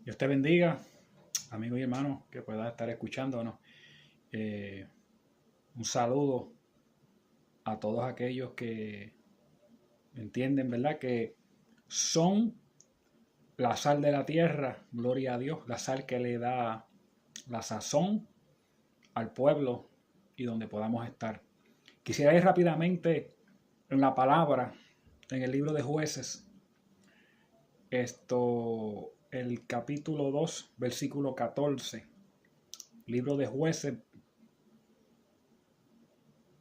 Dios te bendiga, amigo y hermano, que pueda estar escuchándonos. Un saludo a todos aquellos que entienden, ¿verdad?, que son la sal de la tierra, gloria a Dios, la sal que le da la sazón al pueblo y donde podamos estar. Quisiera ir rápidamente en la palabra, en el libro de Jueces, el capítulo 2, versículo 14. Libro de Jueces,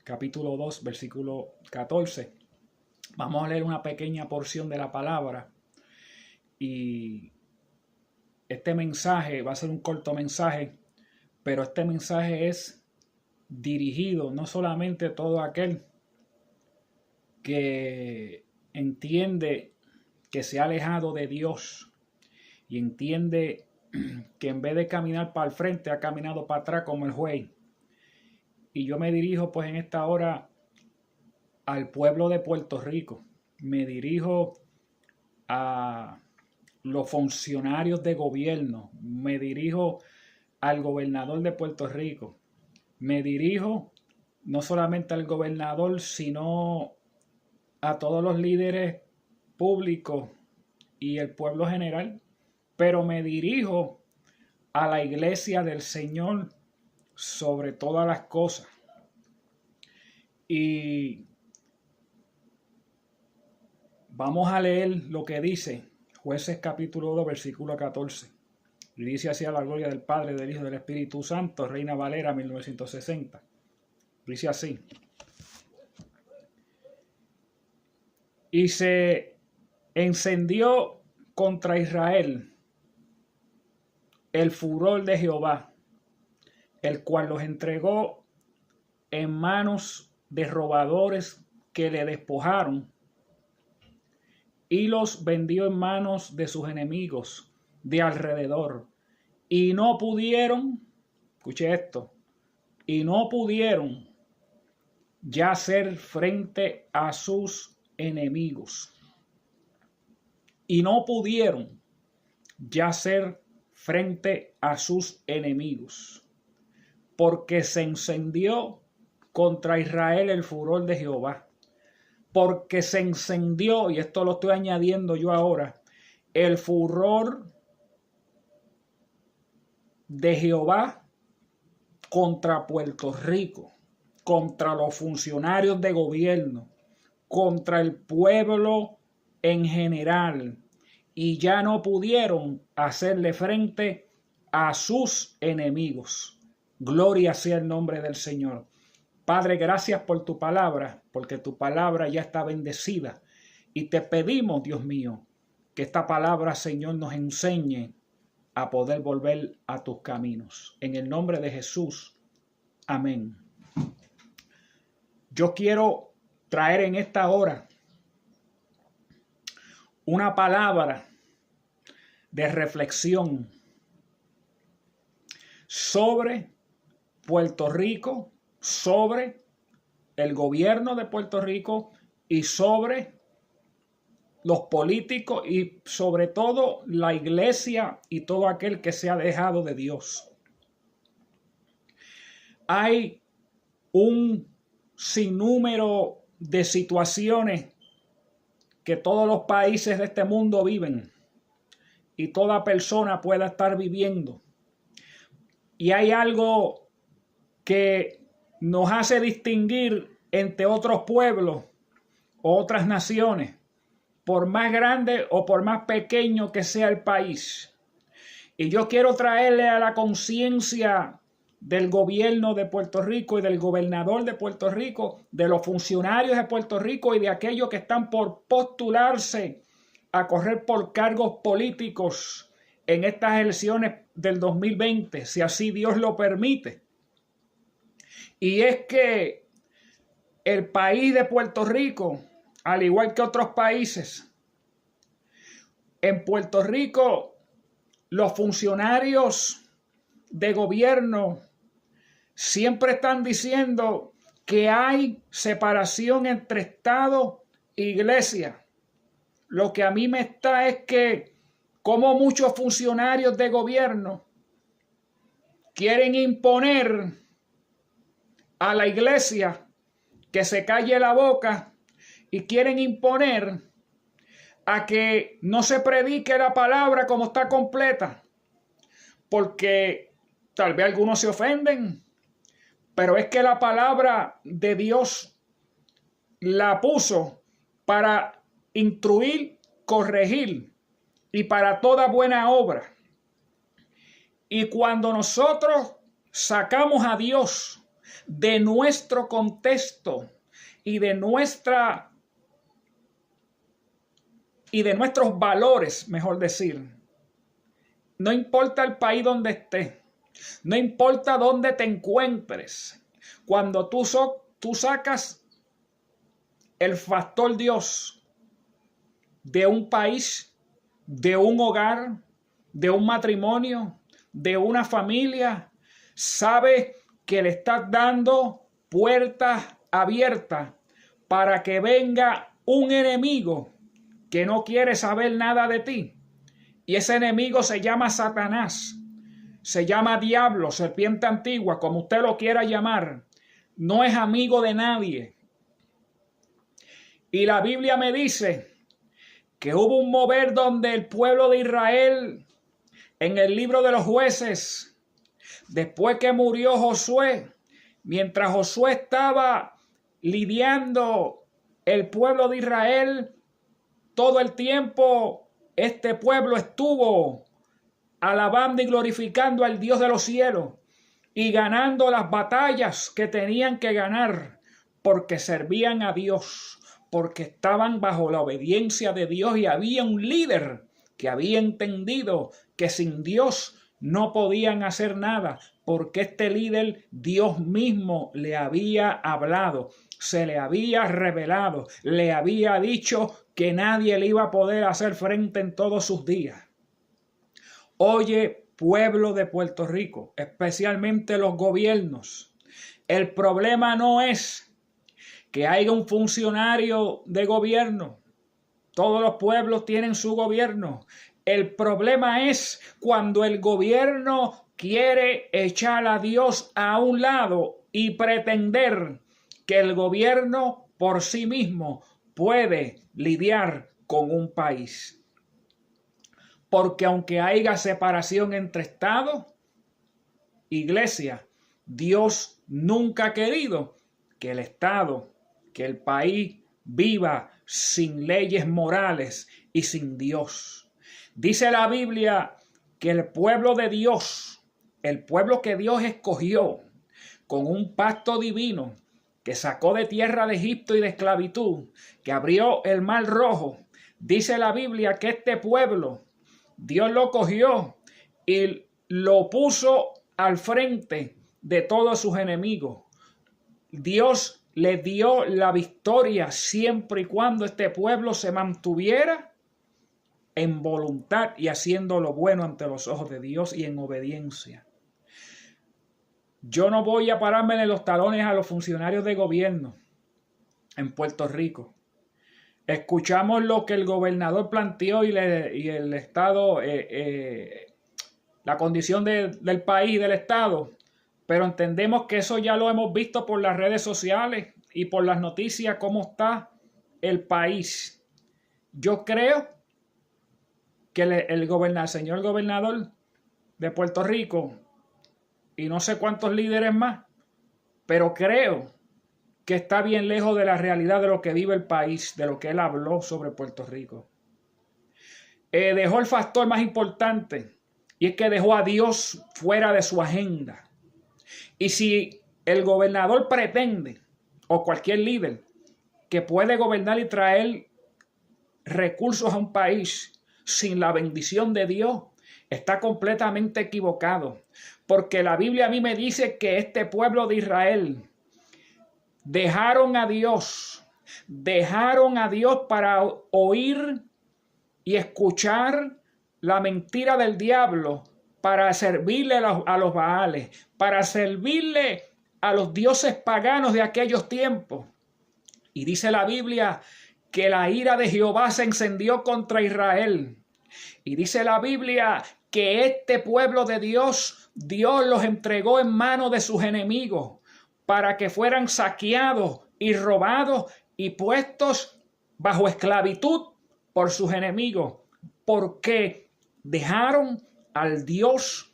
capítulo 2, versículo 14. Vamos a leer una pequeña porción de la palabra y este mensaje va a ser un corto mensaje, pero este mensaje es dirigido no solamente a todo aquel que entiende que se ha alejado de Dios y entiende que en vez de caminar para el frente ha caminado para atrás como el juez. Y yo me dirijo pues en esta hora al pueblo de Puerto Rico. Me dirijo a los funcionarios de gobierno. Me dirijo al gobernador de Puerto Rico. Me dirijo no solamente al gobernador, sino a todos los líderes públicos y el pueblo general. Pero me dirijo a la iglesia del Señor sobre todas las cosas. Y vamos a leer lo que dice Jueces capítulo 2, versículo 14. Y dice así: a la gloria del Padre, del Hijo y del Espíritu Santo, Reina Valera 1960. Dice así: y se encendió contra Israel el furor de Jehová, el cual los entregó en manos de robadores que le despojaron, y los vendió en manos de sus enemigos de alrededor. Y no pudieron, escuche esto, y no pudieron ya hacer frente a sus enemigos. Y no pudieron ya hacer frente a sus enemigos, porque se encendió contra Israel el furor de Jehová. Porque se encendió, y esto lo estoy añadiendo yo ahora, el furor de Jehová contra Puerto Rico, contra los funcionarios de gobierno, contra el pueblo en general, y ya no pudieron hacerle frente a sus enemigos. Gloria sea el nombre del Señor. Padre, gracias por tu palabra, porque tu palabra ya está bendecida. Y te pedimos, Dios mío, que esta palabra, Señor, nos enseñe a poder volver a tus caminos. En el nombre de Jesús. Amén. Yo quiero traer en esta hora una palabra de reflexión sobre Puerto Rico, sobre el gobierno de Puerto Rico y sobre los políticos y sobre todo la iglesia y todo aquel que se ha dejado de Dios. Hay un sinnúmero de situaciones que todos los países de este mundo viven y toda persona pueda estar viviendo. Y hay algo que nos hace distinguir entre otros pueblos o otras naciones, por más grande o por más pequeño que sea el país. Y yo quiero traerle a la conciencia del gobierno de Puerto Rico y del gobernador de Puerto Rico, de los funcionarios de Puerto Rico y de aquellos que están por postularse a correr por cargos políticos en estas elecciones del 2020, si así Dios lo permite. Y es que el país de Puerto Rico, al igual que otros países, en Puerto Rico los funcionarios de gobierno siempre están diciendo que hay separación entre Estado e Iglesia. Lo que a mí me está es que cómo muchos funcionarios de gobierno quieren imponer a la iglesia que se calle la boca y quieren imponer a que no se predique la palabra como está completa, porque tal vez algunos se ofenden, pero es que la palabra de Dios la puso para instruir, corregir y para toda buena obra. Y cuando nosotros sacamos a Dios de nuestro contexto y de nuestros valores, mejor decir, no importa el país donde estés, no importa dónde te encuentres, cuando tú sacas el factor Dios de un país, de un hogar, de un matrimonio, de una familia, sabes que le estás dando puertas abiertas para que venga un enemigo que no quiere saber nada de ti. Y ese enemigo se llama Satanás, se llama diablo, serpiente antigua, como usted lo quiera llamar. No es amigo de nadie. Y la Biblia me dice que hubo un mover donde el pueblo de Israel, en el libro de los Jueces, después que murió Josué, mientras Josué estaba lidiando el pueblo de Israel, todo el tiempo este pueblo estuvo alabando y glorificando al Dios de los cielos y ganando las batallas que tenían que ganar, porque servían a Dios, porque estaban bajo la obediencia de Dios, y había un líder que había entendido que sin Dios no podían hacer nada, porque este líder Dios mismo le había hablado, se le había revelado, le había dicho que nadie le iba a poder hacer frente en todos sus días. Oye, pueblo de Puerto Rico, especialmente los gobiernos, el problema no es que haya un funcionario de gobierno. Todos los pueblos tienen su gobierno. El problema es cuando el gobierno quiere echar a Dios a un lado y pretender que el gobierno por sí mismo puede lidiar con un país. Porque aunque haya separación entre Estado, Iglesia, Dios nunca ha querido que el Estado, que el país viva sin leyes morales y sin Dios. Dice la Biblia que el pueblo de Dios, el pueblo que Dios escogió con un pacto divino, que sacó de tierra de Egipto y de esclavitud, que abrió el mar rojo, dice la Biblia que este pueblo Dios lo cogió y lo puso al frente de todos sus enemigos. Dios le dio la victoria siempre y cuando este pueblo se mantuviera en voluntad y haciendo lo bueno ante los ojos de Dios y en obediencia. Yo no voy a pararme en los talones a los funcionarios de gobierno en Puerto Rico. Escuchamos lo que el gobernador planteó y el Estado, la condición del país y del Estado, pero entendemos que eso ya lo hemos visto por las redes sociales y por las noticias, cómo está el país. Yo creo que el señor gobernador de Puerto Rico, y no sé cuántos líderes más, pero creo que está bien lejos de la realidad de lo que vive el país, de lo que él habló sobre Puerto Rico. Dejó el factor más importante, y es que dejó a Dios fuera de su agenda. Y si el gobernador pretende, o cualquier líder, que puede gobernar y traer recursos a un país sin la bendición de Dios, está completamente equivocado. Porque la Biblia a mí me dice que este pueblo de Israel dejaron a Dios para oír y escuchar la mentira del diablo, para servirle a los Baales, para servirle a los dioses paganos de aquellos tiempos. Y dice la Biblia que la ira de Jehová se encendió contra Israel Y dice la Biblia que este pueblo de Dios, Dios los entregó en manos de sus enemigos para que fueran saqueados y robados y puestos bajo esclavitud por sus enemigos, porque dejaron al Dios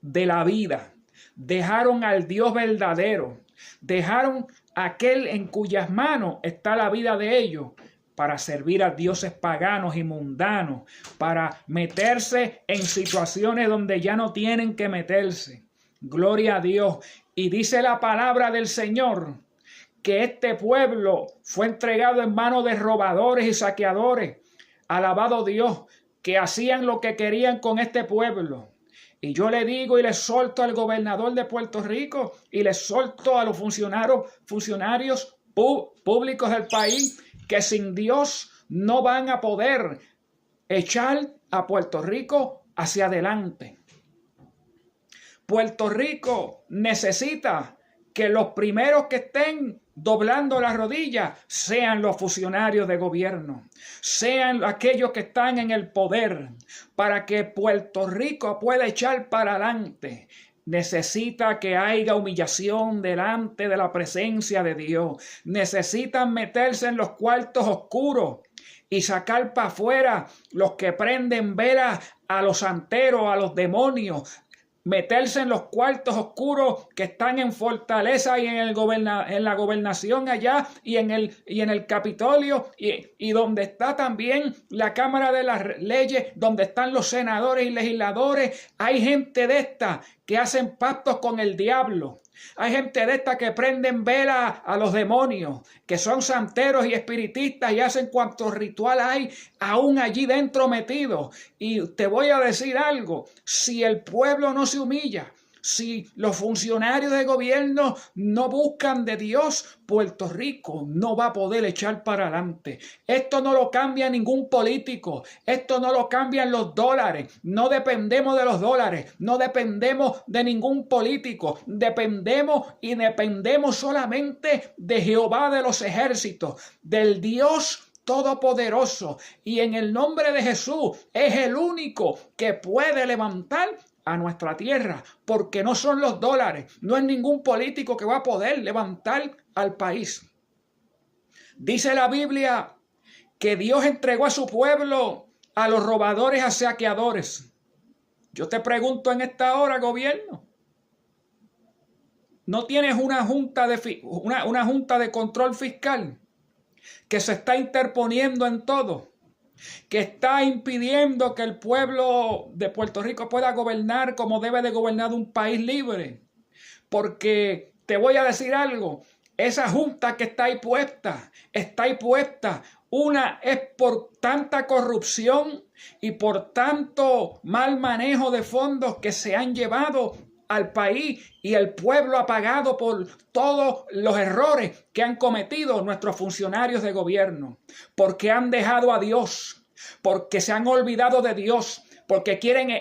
de la vida, dejaron al Dios verdadero, dejaron aquel en cuyas manos está la vida de ellos, para servir a dioses paganos y mundanos, para meterse en situaciones donde ya no tienen que meterse. Gloria a Dios. Y dice la palabra del Señor que este pueblo fue entregado en manos de robadores y saqueadores. Alabado Dios, que hacían lo que querían con este pueblo. Y yo le digo y le solto al gobernador de Puerto Rico y le solto a los funcionarios públicos del país, que sin Dios no van a poder echar a Puerto Rico hacia adelante. Puerto Rico necesita que los primeros que estén doblando las rodillas sean los funcionarios de gobierno, sean aquellos que están en el poder, para que Puerto Rico pueda echar para adelante. Necesita que haya humillación delante de la presencia de Dios. Necesitan meterse en los cuartos oscuros y sacar para afuera los que prenden velas a los santeros, a los demonios. Meterse en los cuartos oscuros que están en Fortaleza y en la gobernación allá y en el Capitolio y donde está también la Cámara de las Leyes, donde están los senadores y legisladores. Hay gente de esta que hacen pactos con el diablo. Hay gente de esta que prenden vela a los demonios, que son santeros y espiritistas y hacen cuantos ritual hay aún allí dentro metidos. Y te voy a decir algo, si el pueblo no se humilla, si los funcionarios de gobierno no buscan de Dios, Puerto Rico no va a poder echar para adelante. Esto no lo cambia ningún político. Esto no lo cambian los dólares. No dependemos de los dólares. No dependemos de ningún político. Dependemos solamente de Jehová de los ejércitos, del Dios Todopoderoso. Y en el nombre de Jesús es el único que puede levantar a nuestra tierra, porque no son los dólares, no es ningún político que va a poder levantar al país. Dice la Biblia que Dios entregó a su pueblo a los robadores, a saqueadores. Yo te pregunto en esta hora, gobierno, ¿no tienes una junta de control fiscal que se está interponiendo en todo, que está impidiendo que el pueblo de Puerto Rico pueda gobernar como debe de gobernar un país libre? Porque te voy a decir algo, esa junta que está ahí puesta, una es por tanta corrupción y por tanto mal manejo de fondos que se han llevado al país, y el pueblo ha pagado por todos los errores que han cometido nuestros funcionarios de gobierno, porque han dejado a Dios, porque se han olvidado de Dios, porque quieren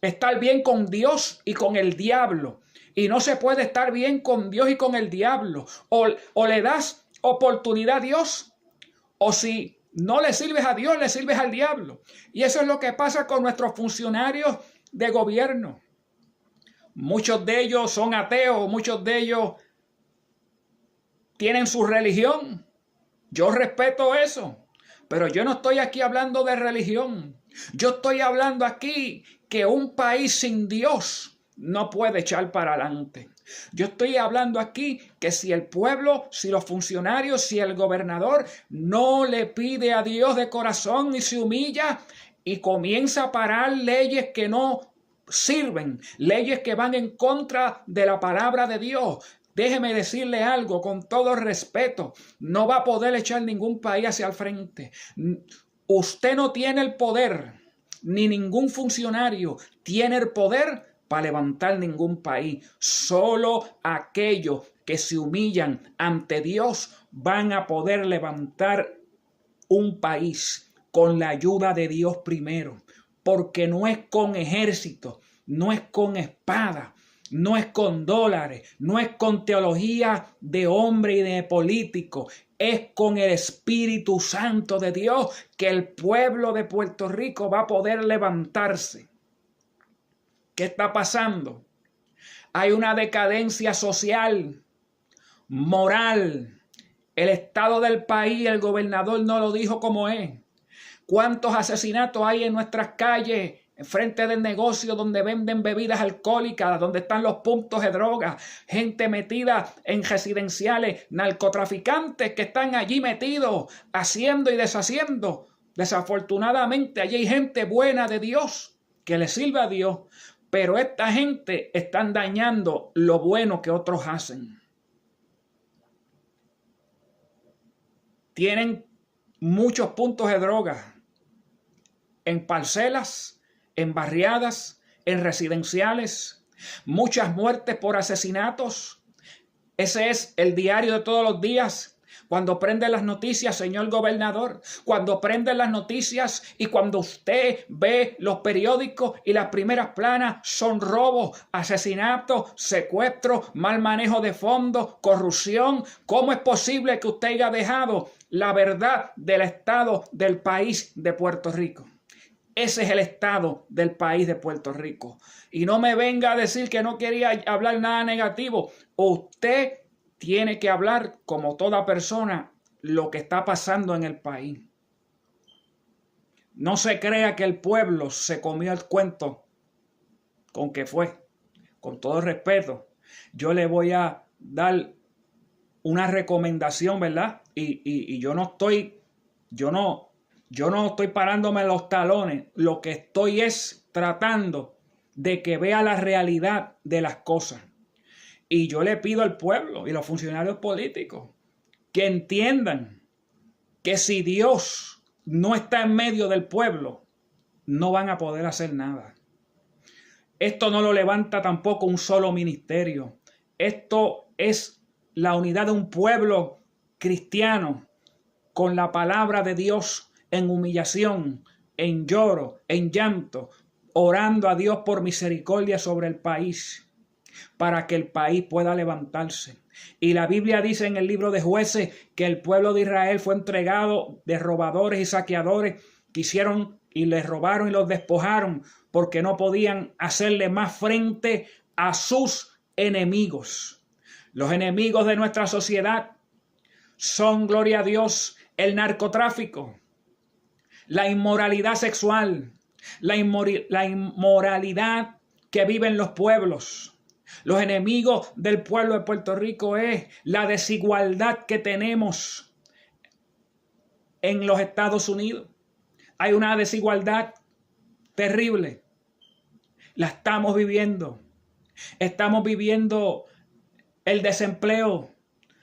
estar bien con Dios y con el diablo. Y no se puede estar bien con Dios y con el diablo. O le das oportunidad a Dios, o si no le sirves a Dios, le sirves al diablo. Y eso es lo que pasa con nuestros funcionarios de gobierno. Muchos de ellos son ateos, muchos de ellos tienen su religión. Yo respeto eso, pero yo no estoy aquí hablando de religión. Yo estoy hablando aquí que un país sin Dios no puede echar para adelante. Yo estoy hablando aquí que si el pueblo, si los funcionarios, si el gobernador no le pide a Dios de corazón y se humilla y comienza a parar leyes que no sirven, leyes que van en contra de la palabra de Dios, déjeme decirle algo con todo respeto, no va a poder echar ningún país hacia el frente. Usted no tiene el poder, ni ningún funcionario tiene el poder para levantar ningún país. Solo aquellos que se humillan ante Dios van a poder levantar un país con la ayuda de Dios primero. Porque no es con ejército, no es con espada, no es con dólares, no es con teología de hombre y de político, es con el Espíritu Santo de Dios que el pueblo de Puerto Rico va a poder levantarse. ¿Qué está pasando? Hay una decadencia social, moral. El estado del país, el gobernador no lo dijo como es. ¿Cuántos asesinatos hay en nuestras calles, frente del negocio donde venden bebidas alcohólicas, donde están los puntos de droga, gente metida en residenciales, narcotraficantes que están allí metidos, haciendo y deshaciendo? Desafortunadamente, allí hay gente buena de Dios, que le sirve a Dios, pero esta gente están dañando lo bueno que otros hacen. Tienen muchos puntos de droga en parcelas, en barriadas, en residenciales, muchas muertes por asesinatos. Ese es el diario de todos los días. Cuando prenden las noticias, señor gobernador, cuando prenden las noticias y cuando usted ve los periódicos y las primeras planas, son robos, asesinatos, secuestros, mal manejo de fondos, corrupción. ¿Cómo es posible que usted haya dejado la verdad del estado del país de Puerto Rico? Ese es el estado del país de Puerto Rico. Y no me venga a decir que no quería hablar nada negativo. Usted tiene que hablar, como toda persona, lo que está pasando en el país. No se crea que el pueblo se comió el cuento con que fue. Con todo respeto, yo le voy a dar una recomendación, ¿verdad? Y yo no estoy parándome los talones. Lo que estoy es tratando de que vea la realidad de las cosas. Y yo le pido al pueblo y los funcionarios políticos que entiendan que si Dios no está en medio del pueblo, no van a poder hacer nada. Esto no lo levanta tampoco un solo ministerio. Esto es la unidad de un pueblo cristiano con la palabra de Dios en humillación, en lloro, en llanto, orando a Dios por misericordia sobre el país, para que el país pueda levantarse. Y la Biblia dice en el libro de Jueces que el pueblo de Israel fue entregado de robadores y saqueadores que hicieron y les robaron y los despojaron porque no podían hacerle más frente a sus enemigos. Los enemigos de nuestra sociedad son, gloria a Dios, el narcotráfico, la inmoralidad sexual, la inmoralidad que viven los pueblos. Los enemigos del pueblo de Puerto Rico es la desigualdad que tenemos en los Estados Unidos. Hay una desigualdad terrible. La estamos viviendo. Estamos viviendo el desempleo,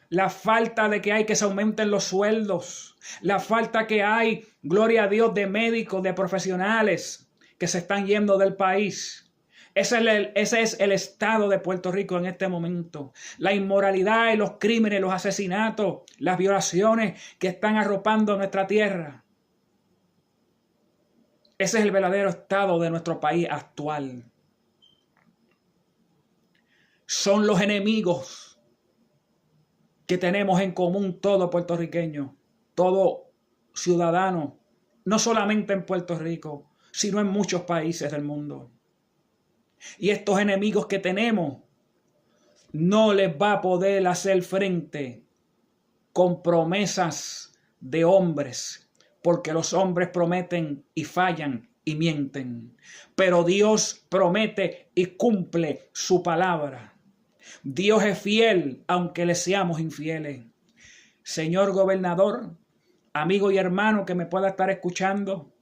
la falta de que hay que se aumenten los sueldos, la falta que hay, gloria a Dios, de médicos, de profesionales que se están yendo del país. Ese es el estado de Puerto Rico en este momento. La inmoralidad y los crímenes, los asesinatos, las violaciones que están arropando nuestra tierra. Ese es el verdadero estado de nuestro país actual. Son los enemigos que tenemos en común todo puertorriqueño, todo ciudadano, no solamente en Puerto Rico, sino en muchos países del mundo. Y estos enemigos que tenemos no les va a poder hacer frente con promesas de hombres, porque los hombres prometen y fallan y mienten. Pero Dios promete y cumple su palabra. Dios es fiel aunque le seamos infieles. Señor gobernador, amigo y hermano que me pueda estar escuchando,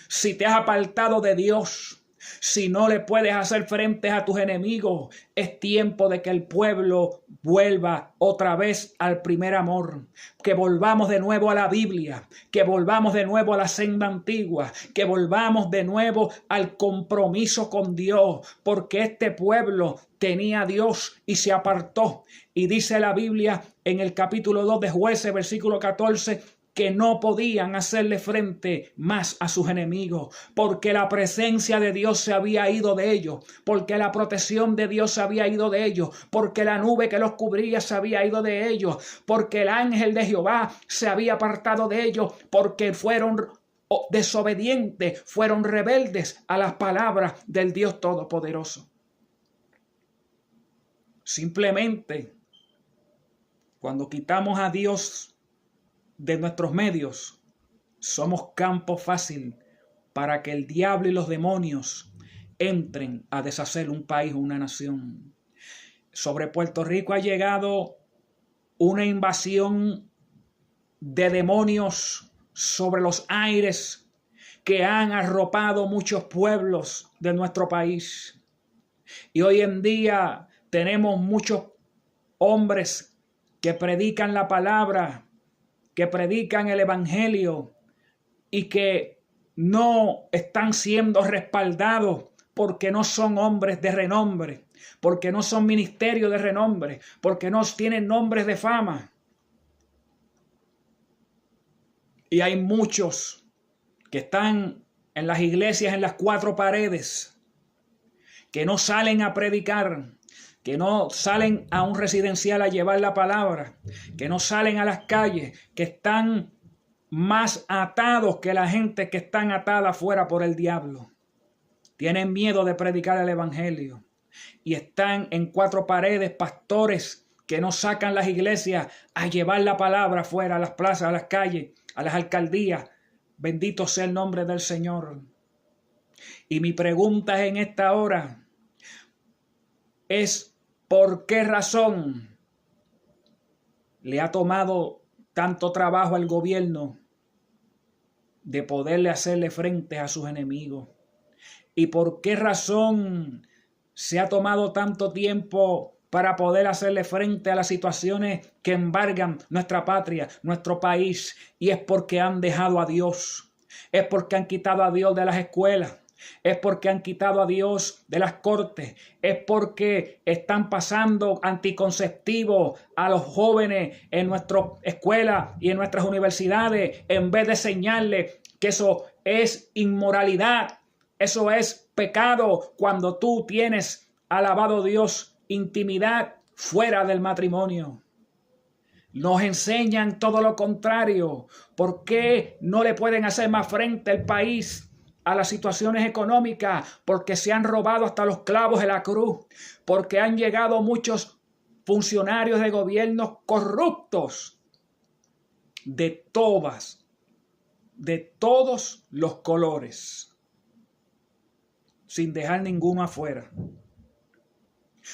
si te has apartado de Dios, si no le puedes hacer frente a tus enemigos, es tiempo de que el pueblo vuelva otra vez al primer amor, que volvamos de nuevo a la Biblia, que volvamos de nuevo a la senda antigua, que volvamos de nuevo al compromiso con Dios, porque este pueblo tenía a Dios y se apartó. Y dice la Biblia en el capítulo 2 de Jueces, versículo 14, que no podían hacerle frente más a sus enemigos, porque la presencia de Dios se había ido de ellos, porque la protección de Dios se había ido de ellos, porque la nube que los cubría se había ido de ellos, porque el ángel de Jehová se había apartado de ellos, porque fueron desobedientes, fueron rebeldes a las palabras del Dios Todopoderoso. Simplemente, cuando quitamos a Dios de nuestros medios, somos campo fácil para que el diablo y los demonios entren a deshacer un país o una nación. Sobre Puerto Rico ha llegado una invasión de demonios sobre los aires que han arropado muchos pueblos de nuestro país. Y hoy en día tenemos muchos hombres que predican la palabra, que predican el evangelio y que no están siendo respaldados porque no son hombres de renombre, porque no son ministerios de renombre, porque no tienen nombres de fama. Y hay muchos que están en las iglesias en las cuatro paredes, que no salen a predicar, que no salen a un residencial a llevar la palabra, que no salen a las calles, que están más atados que la gente que están atada afuera por el diablo. Tienen miedo de predicar el evangelio y están en cuatro paredes pastores que no sacan las iglesias a llevar la palabra afuera, a las plazas, a las calles, a las alcaldías. Bendito sea el nombre del Señor. Y mi pregunta en esta hora es: ¿por qué razón le ha tomado tanto trabajo al gobierno de poderle hacerle frente a sus enemigos? ¿Y por qué razón se ha tomado tanto tiempo para poder hacerle frente a las situaciones que embargan nuestra patria, nuestro país? Y es porque han dejado a Dios, es porque han quitado a Dios de las escuelas, es porque han quitado a Dios de las cortes, es porque están pasando anticonceptivos a los jóvenes en nuestras escuelas y en nuestras universidades, en vez de enseñarles que eso es inmoralidad, eso es pecado cuando tú tienes, alabado Dios, intimidad fuera del matrimonio. Nos enseñan todo lo contrario. ¿Por qué no le pueden hacer más frente al país a las situaciones económicas? Porque se han robado hasta los clavos de la cruz, porque han llegado muchos funcionarios de gobiernos corruptos de todos los colores, sin dejar ninguno afuera.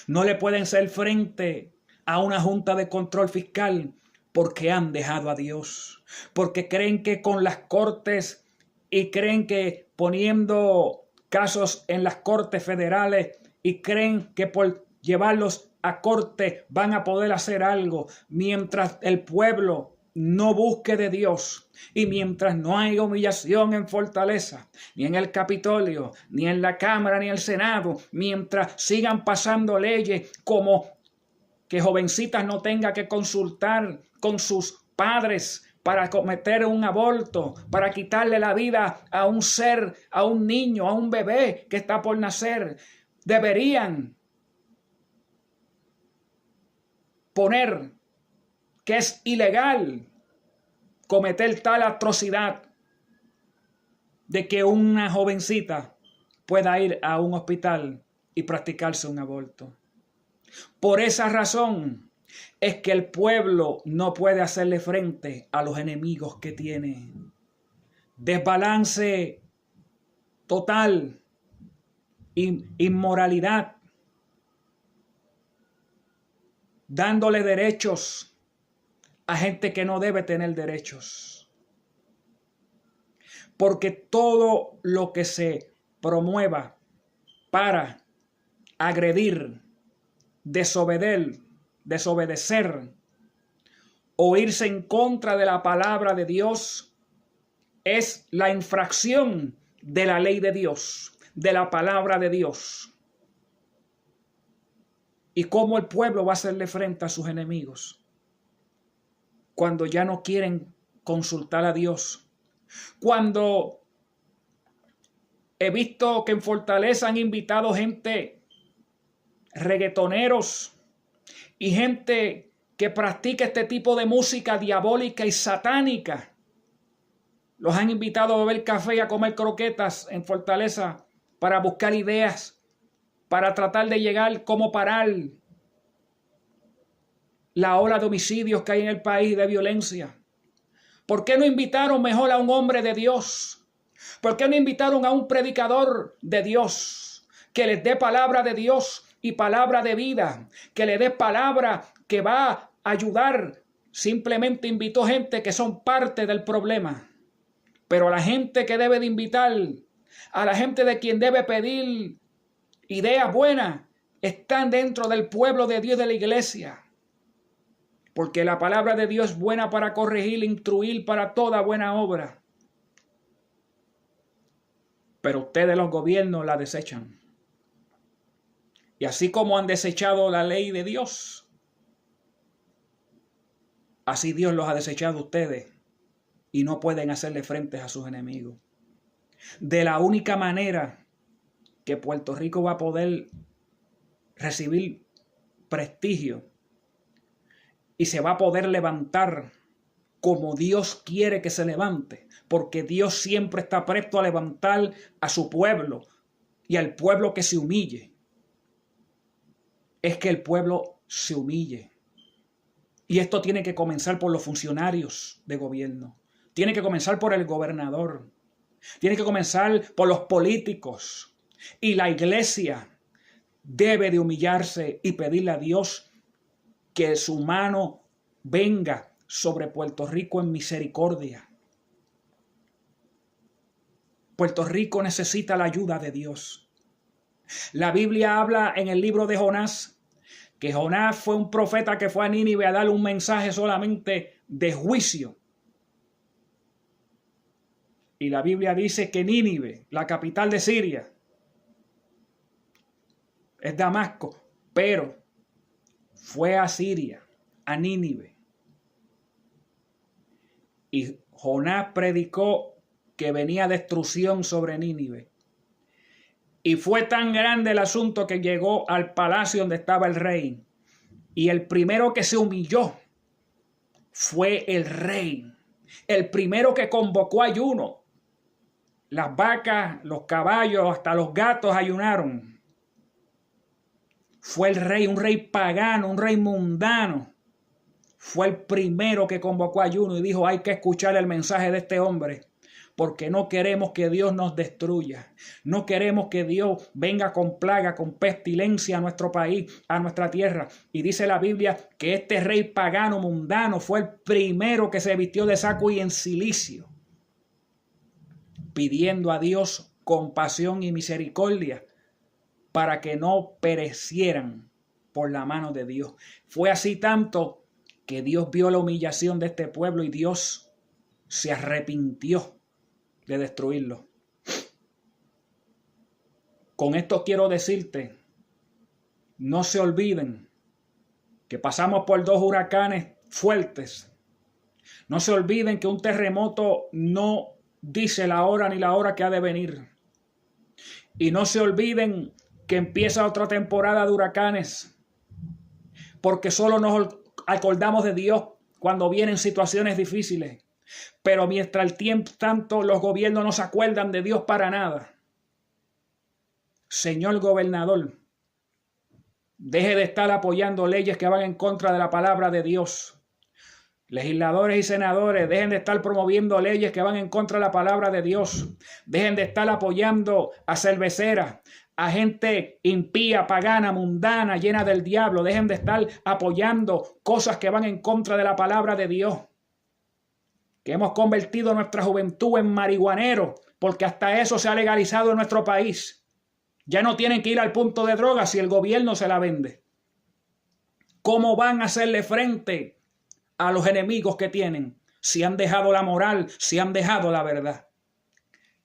No le pueden hacer frente a una junta de control fiscal porque han dejado a Dios, porque creen que con las cortes y creen que poniendo casos en las cortes federales y creen que por llevarlos a corte van a poder hacer algo, mientras el pueblo no busque de Dios y mientras no haya humillación en Fortaleza, ni en el Capitolio, ni en la Cámara, ni en el Senado, mientras sigan pasando leyes como que jovencitas no tengan que consultar con sus padres para cometer un aborto, para quitarle la vida a un ser, a un niño, a un bebé que está por nacer, deberían poner que es ilegal cometer tal atrocidad de que una jovencita pueda ir a un hospital y practicarse un aborto. Por esa razón es que el pueblo no puede hacerle frente a los enemigos que tiene. Desbalance total, inmoralidad, dándole derechos a gente que no debe tener derechos. Porque todo lo que se promueva para agredir, desobedecer o irse en contra de la palabra de Dios es la infracción de la ley de Dios, de la palabra de Dios. ¿Y cómo el pueblo va a hacerle frente a sus enemigos cuando ya no quieren consultar a Dios. Cuando he visto que en Fortaleza han invitado gente, reggaetoneros y gente que practica este tipo de música diabólica y satánica. Los han invitado a beber café y a comer croquetas en Fortaleza para buscar ideas, para tratar de llegar cómo parar la ola de homicidios que hay en el país, de violencia. ¿Por qué no invitaron mejor a un hombre de Dios? ¿Por qué no invitaron a un predicador de Dios que les dé palabra de Dios y palabra de vida, que le dé palabra que va a ayudar? Simplemente invitó gente que son parte del problema. Pero a la gente que debe de invitar, a la gente de quien debe pedir ideas buenas, están dentro del pueblo de Dios, de la iglesia. Porque la palabra de Dios es buena para corregir, instruir, para toda buena obra. Pero ustedes, los gobiernos, la desechan. Y así como han desechado la ley de Dios, así Dios los ha desechado a ustedes y no pueden hacerle frente a sus enemigos. De la única manera que Puerto Rico va a poder recibir prestigio y se va a poder levantar como Dios quiere que se levante, porque Dios siempre está presto a levantar a su pueblo y al pueblo que se humille. Es que el pueblo se humille. Y esto tiene que comenzar por los funcionarios de gobierno. Tiene que comenzar por el gobernador. Tiene que comenzar por los políticos. Y la iglesia debe de humillarse y pedirle a Dios que su mano venga sobre Puerto Rico en misericordia. Puerto Rico necesita la ayuda de Dios. La Biblia habla en el libro de Jonás que Jonás fue un profeta que fue a Nínive a darle un mensaje solamente de juicio. Y la Biblia dice que Nínive, la capital de Siria, es Damasco, pero fue a Siria, a Nínive. Y Jonás predicó que venía destrucción sobre Nínive. Y fue tan grande el asunto que llegó al palacio donde estaba el rey. Y el primero que se humilló fue el rey. El primero que convocó ayuno. Las vacas, los caballos, hasta los gatos ayunaron. Fue el rey, un rey pagano, un rey mundano. Fue el primero que convocó ayuno y dijo: hay que escuchar el mensaje de este hombre, porque no queremos que Dios nos destruya. No queremos que Dios venga con plaga, con pestilencia a nuestro país, a nuestra tierra. Y dice la Biblia que este rey pagano, mundano, fue el primero que se vistió de saco y en cilicio, pidiendo a Dios compasión y misericordia para que no perecieran por la mano de Dios. Fue así tanto que Dios vio la humillación de este pueblo y Dios se arrepintió de destruirlo. Con esto quiero decirte, no se olviden que pasamos por 2 huracanes fuertes. No se olviden que un terremoto no dice la hora ni la hora que ha de venir. Y no se olviden que empieza otra temporada de huracanes, porque solo nos acordamos de Dios cuando vienen situaciones difíciles. Pero mientras el tiempo tanto, los gobiernos no se acuerdan de Dios para nada. Señor gobernador, deje de estar apoyando leyes que van en contra de la palabra de Dios. Legisladores y senadores, dejen de estar promoviendo leyes que van en contra de la palabra de Dios. Dejen de estar apoyando a cerveceras, a gente impía, pagana, mundana, llena del diablo. Dejen de estar apoyando cosas que van en contra de la palabra de Dios. Que hemos convertido nuestra juventud en marihuaneros, porque hasta eso se ha legalizado en nuestro país. Ya no tienen que ir al punto de droga si el gobierno se la vende. ¿Cómo van a hacerle frente a los enemigos que tienen si han dejado la moral, si han dejado la verdad?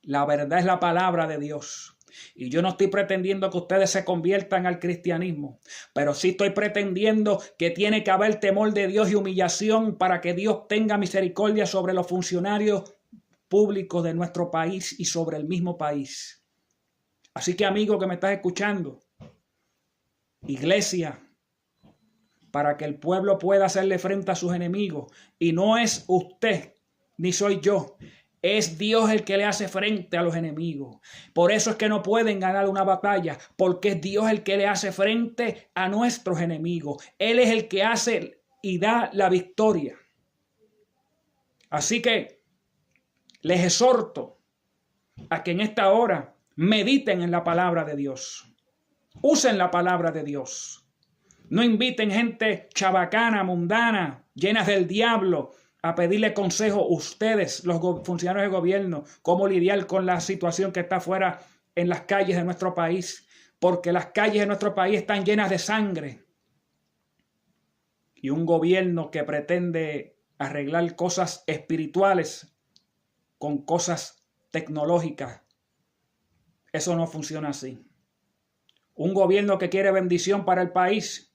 La verdad es la palabra de Dios. Y yo no estoy pretendiendo que ustedes se conviertan al cristianismo, pero sí estoy pretendiendo que tiene que haber temor de Dios y humillación para que Dios tenga misericordia sobre los funcionarios públicos de nuestro país y sobre el mismo país. Así que, amigo que me estás escuchando, iglesia, para que el pueblo pueda hacerle frente a sus enemigos, y no es usted ni soy yo, es Dios el que le hace frente a los enemigos. Por eso es que no pueden ganar una batalla, porque es Dios el que le hace frente a nuestros enemigos. Él es el que hace y da la victoria. Así que les exhorto a que en esta hora mediten en la palabra de Dios. Usen la palabra de Dios. No inviten gente chabacana, mundana, llenas del diablo, a pedirle consejo a ustedes, los funcionarios de gobierno, cómo lidiar con la situación que está afuera en las calles de nuestro país, porque las calles de nuestro país están llenas de sangre. Y un gobierno que pretende arreglar cosas espirituales con cosas tecnológicas, eso no funciona así. Un gobierno que quiere bendición para el país,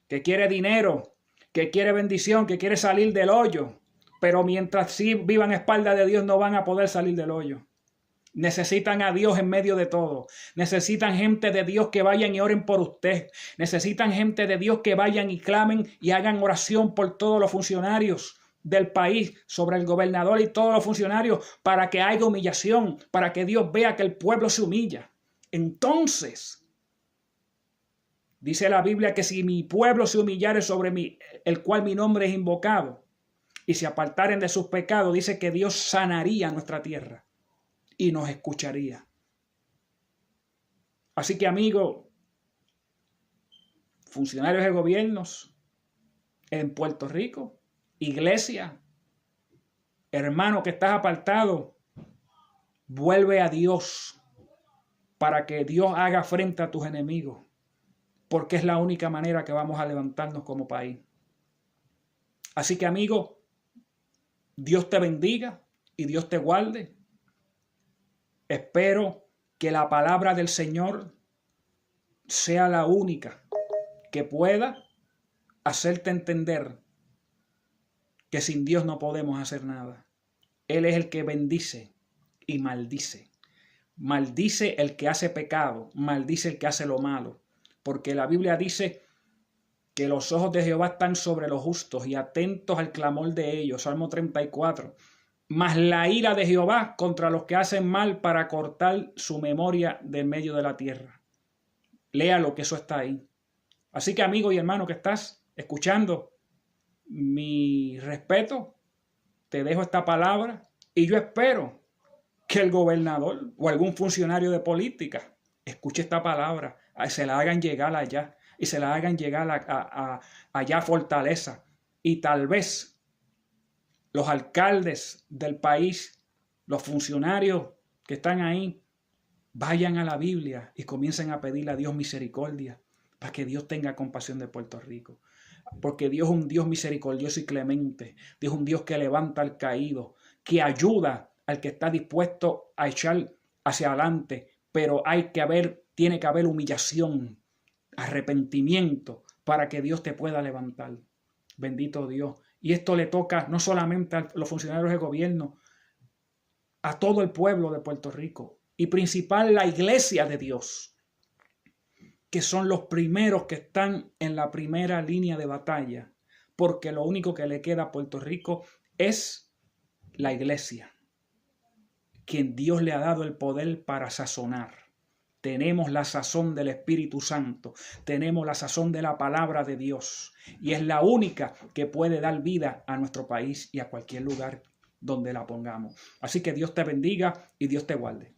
que quiere dinero, que quiere bendición, que quiere salir del hoyo, pero mientras sí vivan a espaldas de Dios no van a poder salir del hoyo. Necesitan a Dios en medio de todo. Necesitan gente de Dios que vayan y oren por usted. Necesitan gente de Dios que vayan y clamen y hagan oración por todos los funcionarios del país, sobre el gobernador y todos los funcionarios, para que haya humillación, para que Dios vea que el pueblo se humilla. Entonces, dice la Biblia que si mi pueblo se humillare sobre mí, el cual mi nombre es invocado, y se apartaren de sus pecados, dice que Dios sanaría nuestra tierra y nos escucharía. Así que, amigo, funcionarios de gobiernos en Puerto Rico, iglesia, hermano que estás apartado, vuelve a Dios para que Dios haga frente a tus enemigos, porque es la única manera que vamos a levantarnos como país. Así que, amigo, Dios te bendiga y Dios te guarde. Espero que la palabra del Señor sea la única que pueda hacerte entender que sin Dios no podemos hacer nada. Él es el que bendice y maldice. Maldice el que hace pecado, maldice el que hace lo malo. Porque la Biblia dice que los ojos de Jehová están sobre los justos y atentos al clamor de ellos. Salmo 34. Mas la ira de Jehová contra los que hacen mal para cortar su memoria del medio de la tierra. Léalo, que eso está ahí. Así que, amigo y hermano que estás escuchando, mi respeto, te dejo esta palabra y yo espero que el gobernador o algún funcionario de política escuche esta palabra, se la hagan llegar allá y se la hagan llegar allá a Fortaleza, y tal vez los alcaldes del país, los funcionarios que están ahí, vayan a la Biblia y comiencen a pedirle a Dios misericordia para que Dios tenga compasión de Puerto Rico. Porque Dios es un Dios misericordioso y clemente. Dios es un Dios que levanta al caído, que ayuda al que está dispuesto a echar hacia adelante. Pero tiene que haber humillación, arrepentimiento, para que Dios te pueda levantar. Bendito Dios. Y esto le toca no solamente a los funcionarios de gobierno, a todo el pueblo de Puerto Rico. Y principal la iglesia de Dios, que son los primeros que están en la primera línea de batalla. Porque lo único que le queda a Puerto Rico es la iglesia, quien Dios le ha dado el poder para sazonar. Tenemos la sazón del Espíritu Santo, tenemos la sazón de la palabra de Dios, y es la única que puede dar vida a nuestro país y a cualquier lugar donde la pongamos. Así que Dios te bendiga y Dios te guarde.